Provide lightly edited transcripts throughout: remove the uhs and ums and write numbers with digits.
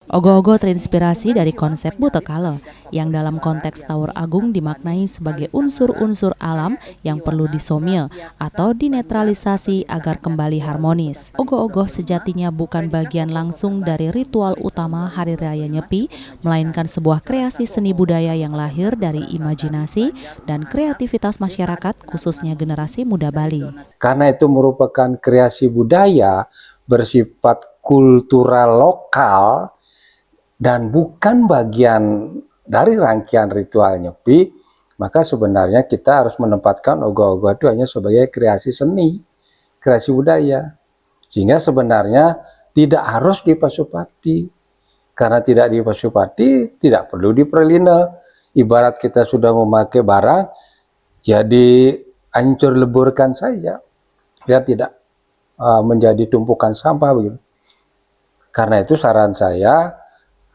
Ogoh-ogoh terinspirasi dari konsep Buta Kala, yang dalam konteks Tower Agung dimaknai sebagai unsur-unsur alam yang perlu disomie atau dinetralisasi agar kembali harmonis. Ogoh-ogoh sejatinya bukan bagian langsung dari ritual utama Hari Raya Nyepi, melainkan sebuah kreasi seni budaya yang lahir dari imajinasi dan kreativitas masyarakat, khususnya generasi muda Bali. Karena itu merupakan kreasi budaya bersifat kultural lokal dan bukan bagian dari rangkaian ritual Nyepi, maka sebenarnya kita harus menempatkan ogoh-ogoh itu hanya sebagai kreasi seni, kreasi budaya. Sehingga sebenarnya tidak harus dipasupati. Karena tidak dipasupati, tidak perlu diperlina. Ibarat kita sudah memakai barang, jadi hancur leburkan saja. Biar tidak menjadi tumpukan sampah begitu. Karena itu saran saya,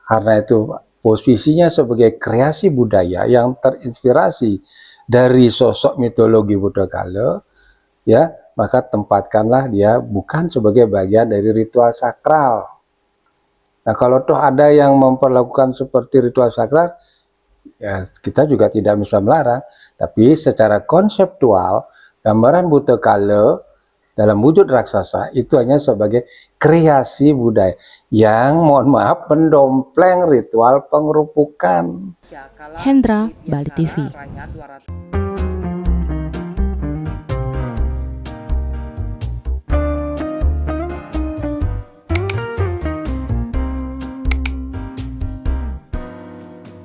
karena itu posisinya sebagai kreasi budaya yang terinspirasi dari sosok mitologi Buta Kala, ya, maka tempatkanlah dia bukan sebagai bagian dari ritual sakral. Nah, kalau toh ada yang memperlakukan seperti ritual sakral, ya kita juga tidak bisa melarang, tapi secara konseptual gambaran Buta Kala dalam wujud raksasa itu hanya sebagai kreasi budaya yang, mohon maaf, mendompleng ritual pengerupukan. Hendra, Bali TV.